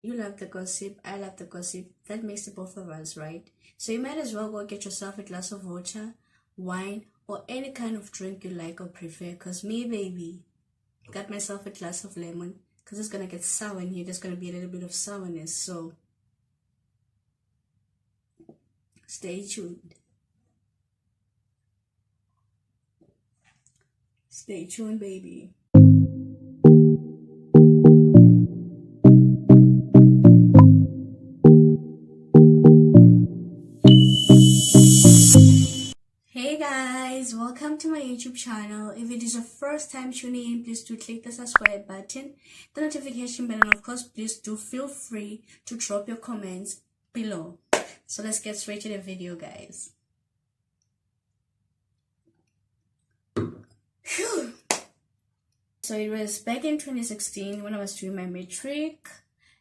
You love the gossip, I love the gossip. That makes the both of us, right? So you might as well go get yourself a glass of water, wine, or any kind of drink you like or prefer. Because me, baby, got myself a glass of lemon. Because it's going to get sour in here. There's going to be a little bit of sourness. So stay tuned. Stay tuned, baby. Hey guys, welcome to my YouTube channel. If it is your first time tuning in, please do click the subscribe button, the notification bell, and of course, please do feel free to drop your comments below. So let's get straight to the video, guys. Phew. So it was back in 2016 when I was doing my matric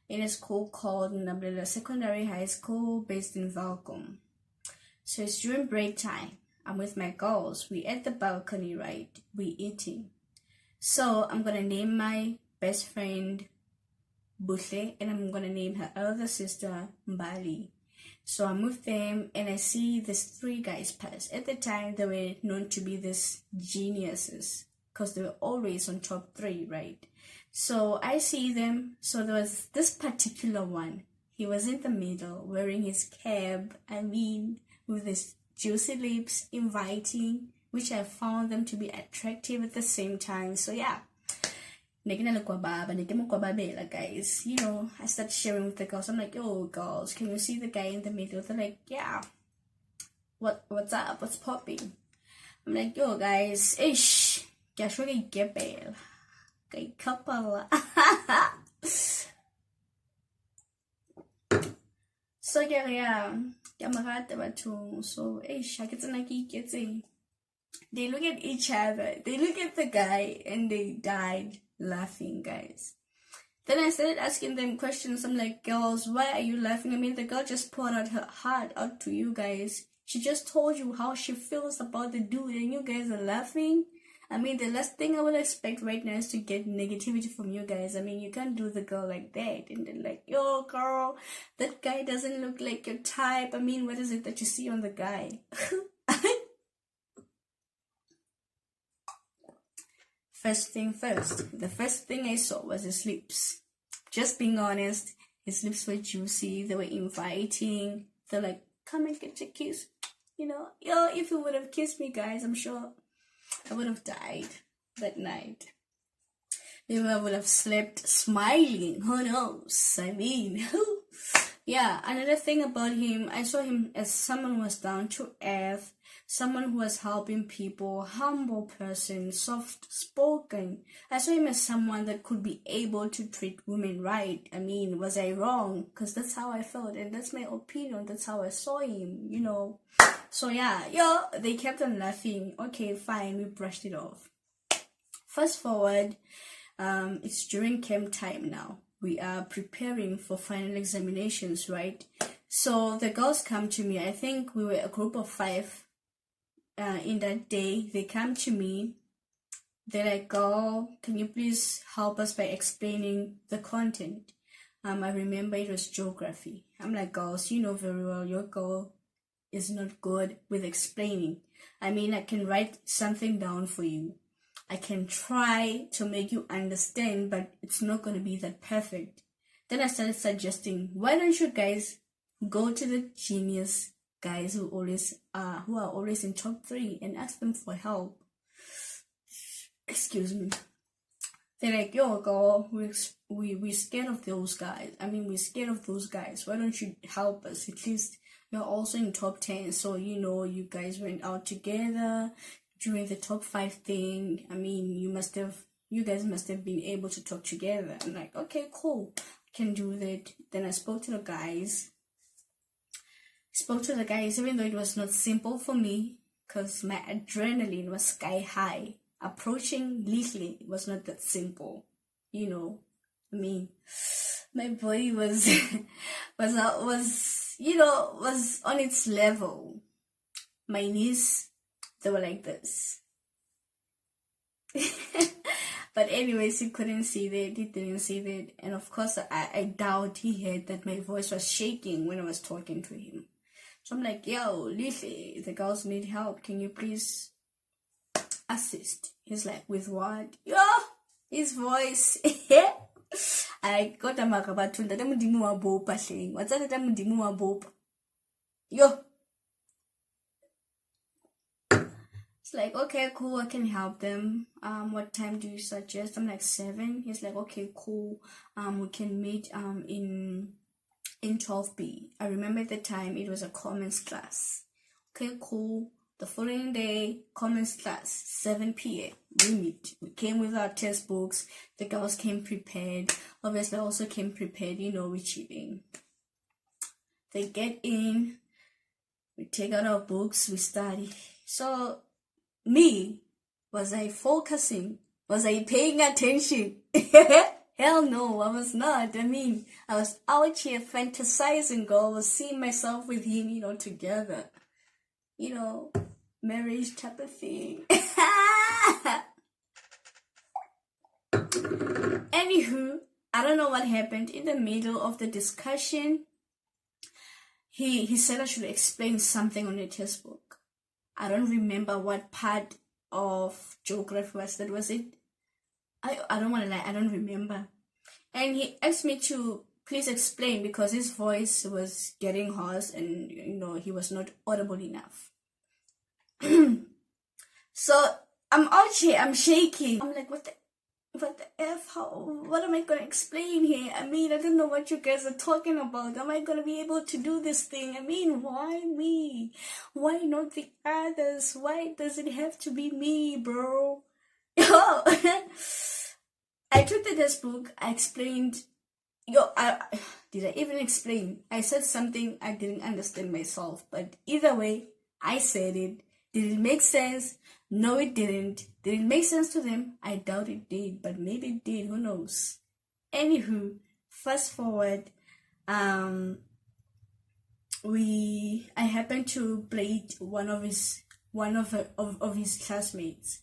in a school called Nablela Secondary High School based in Valcom. So it's during break time. I'm with my girls. We at the balcony, right? We eating. So I'm gonna name my best friend Buhle, and I'm gonna name her elder sister Mbali. So I'm with them, and I see these three guys pass. At the time, they were known to be these geniuses because they were always on top three, right? So I see them. So there was this particular one. He was in the middle, wearing his cap. With his juicy lips, inviting, which I found them to be attractive at the same time. So yeah, guys. You know, I started sharing with the girls. I'm like, yo, girls, can you see the guy in the middle? They're like, yeah. What's up? What's popping? I'm like, yo, guys, ish, get bail. Okay, couple. So yeah. So they look at each other, they look at the guy, and they died laughing, guys. Then I started asking them questions. I'm like, girls, why are you laughing? I mean, the girl just poured out her heart out to you guys. She just told you how she feels about the dude, and you guys are laughing. I mean, the last thing I would expect right now is to get negativity from you guys. I mean, you can't do the girl like that. And then like, yo, girl, that guy doesn't look like your type. I mean, what is it that you see on the guy? First thing first, the first thing I saw was his lips. Just being honest, his lips were juicy. They were inviting. They're like, come and get your kiss. You know, yo, if you would have kissed me, guys, I'm sure I would have died that night. Maybe I would have slept smiling. Who knows? I mean, yeah. Another thing about him, I saw him as someone who was down to earth, someone who was helping people, humble person, soft spoken. I saw him as someone that could be able to treat women right. I mean, was I wrong? Because that's how I felt, and that's my opinion. That's how I saw him, you know. So yeah, they kept on laughing. Okay, fine, we brushed it off. Fast forward, it's during camp time now. We are preparing for final examinations, right? So the girls come to me. I think we were a group of 5 in that day. They come to me. They're like, girl, can you please help us by explaining the content? I remember it was geography. I'm like, girls, you know very well your girl is not good with explaining. I mean, I can write something down for you. I can try to make you understand, but it's not going to be that perfect. Then I started suggesting, why don't you guys go to the genius guys who are always in top 3 and ask them for help. Excuse me. They're like, yo, girl, we're scared of those guys. I mean, we're scared of those guys. Why don't you help us? At least you're also in top 10, so you know you guys went out together during the top 5 thing. I mean, you guys must have been able to talk together. I'm like, okay, cool, I can do that. Then I spoke to the guys. Even though it was not simple for me, because my adrenaline was sky high. Approaching Lily was not that simple, you know. I mean, my body was was on its level. My knees, they were like this. But anyways, he couldn't see that. He didn't see that. And of course, I doubt he heard that my voice was shaking when I was talking to him. So I'm like, yo, Lily, the girls need help. Can you please assist? He's like, with what? Yo, his voice. I got a makabatun. That I'm dimu wa bopa saying. What's that? I'm dimu wa bopa. Yo. It's like, okay, cool, I can help them. What time do you suggest? I'm like 7. He's like, okay, cool. We can meet in 12B. I remember at the time it was a commons class. Okay, cool. The following day, commons class, 7 p.m. We meet. We came with our test books. The girls came prepared. Obviously, I also came prepared. You know, we're cheating. They get in. We take out our books. We study. So, me, was I focusing? Was I paying attention? Hell no, I was not. I mean, I was out here fantasizing, girl. I was seeing myself with him, you know, together. You know, marriage type of thing. Anywho, I don't know what happened. In the middle of the discussion, he said I should explain something on the test book. I don't remember what part of geography was that. Was it? I don't want to lie, I don't remember. And he asked me to please explain because his voice was getting hoarse and, you know, he was not audible enough. So I'm out here, I'm shaking. I'm like, what the F? What am I going to explain here? I mean, I don't know what you guys are talking about. Am I going to be able to do this thing? I mean, why me? Why not the others? Why does it have to be me, bro? Yo, I took the test book. I explained. Did I even explain? I said something I didn't understand myself. But either way, I said it. Did it make sense? No, it didn't. Did it make sense to them? I doubt it did, but maybe it did. Who knows? Anywho, fast forward. I happened to play one of his classmates.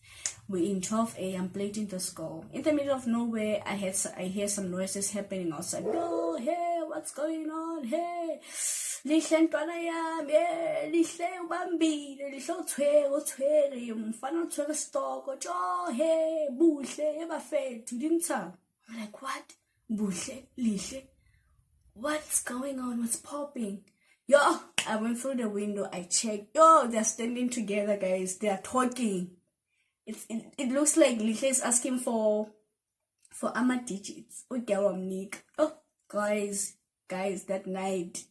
We in 12A. I'm played in the school. In the middle of nowhere, I hear some noises happening outside. Yo, hey, what's going on? Hey, lihle ntwana yami, hey, lihle ubambile, lihle utshwere, umfana utshwere stoko, jo, hey, buhle, ebafethu, dimtsa. I'm like, what? Buhle, lihle? What's going on? What's popping? Yo, I went through the window, I checked. Yo, they're standing together, guys. They are talking. It looks like Lihle is asking for ama digits. Oh, guys, that night,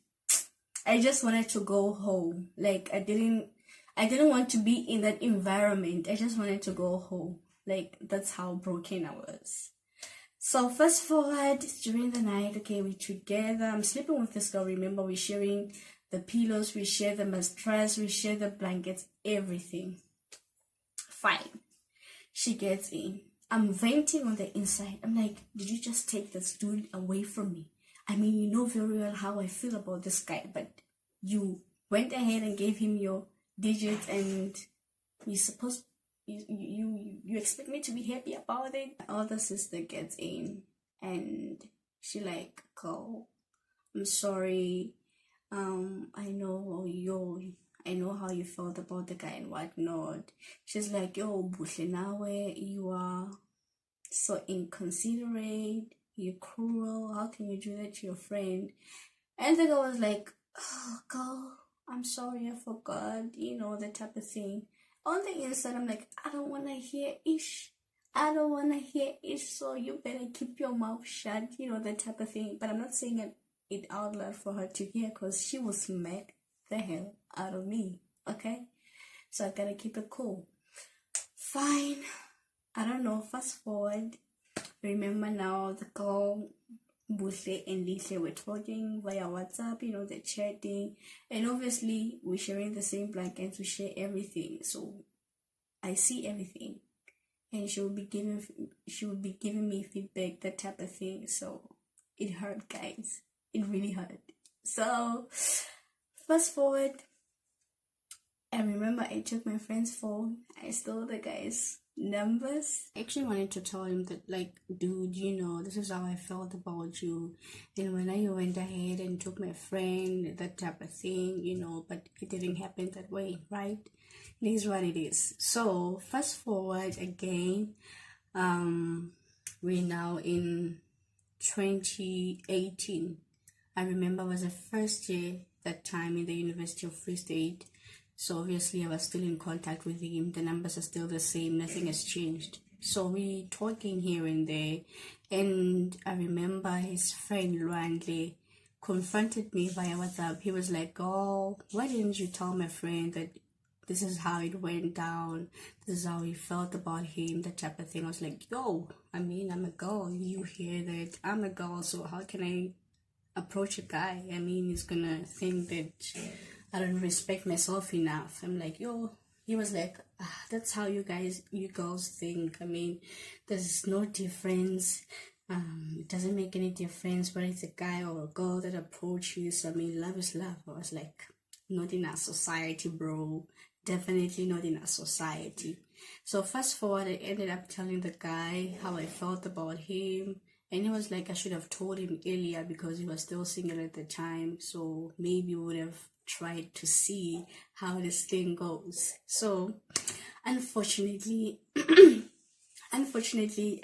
I just wanted to go home. Like, I didn't want to be in that environment. I just wanted to go home. Like, that's how broken I was. So fast forward, during the night, okay, we're together. I'm sleeping with this girl. Remember, we're sharing the pillows, we share the mattress, we share the blankets, everything. Fine. She gets in. I'm venting on the inside. I'm like, did you just take this dude away from me? I mean, you know very well how I feel about this guy, but you went ahead and gave him your digits, and you expect me to be happy about it? My older sister gets in, and she like, go, I'm sorry. I know how you felt about the guy and whatnot. She's like, yo, Buhle Nawe, you are so inconsiderate, you're cruel, how can you do that to your friend? And the girl was like, oh, girl, I'm sorry, I forgot, you know, that type of thing. On the inside, I'm like, I don't want to hear ish. So you better keep your mouth shut, you know, that type of thing. But I'm not saying it out loud for her to hear, because she will smack the hell out of me, okay? So I gotta keep it cool. Fine. I don't know, fast forward. Remember now, the girl, Buhle and Lihle were talking via WhatsApp, you know, they're chatting. And obviously, we're sharing the same blankets, we share everything. So I see everything. And she would be giving me feedback, that type of thing. So it hurt, guys. It really hurt. So fast forward, I remember I took my friend's phone. I stole the guy's numbers. I actually wanted to tell him that, like, dude, you know, this is how I felt about you. And when I went ahead and took my friend, that type of thing, you know, but it didn't happen that way, right? It is what it is. So fast forward again, we're now in 2018. I remember it was the first year that time in the University of Free State. So obviously I was still in contact with him. The numbers are still the same. Nothing has changed. So we talking here and there. And I remember his friend Luandle confronted me via WhatsApp. He was like, oh, why didn't you tell my friend that this is how it went down? This is how he felt about him, that type of thing. I was like, yo, I mean, I'm a girl. You hear that I'm a girl, so how can I approach a guy? I mean, he's gonna think that I don't respect myself enough. I'm like, yo. He was like, that's how you girls think. I mean, there's no difference. It doesn't make any difference whether it's a guy or a girl that approaches. I mean, love is love. I was like, not in our society, bro. Definitely not in our society. So fast forward, I ended up telling the guy how I felt about him. And he was like, I should have told him earlier because he was still single at the time. So maybe we would have tried to see how this thing goes. So unfortunately, I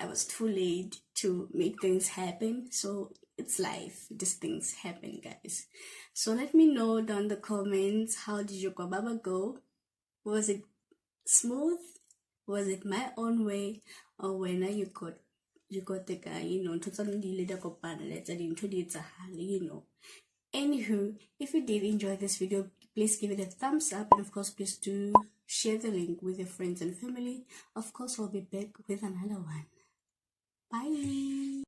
was too late to make things happen. So it's life. These things happen, guys. So let me know down the comments, how did your kwababa go? Was it smooth? Was it my own way? Or when you got the guy, you know, you know. Anywho, if you did enjoy this video, please give it a thumbs up, and of course please do share the link with your friends and family. Of course, I'll be back with another one. Bye.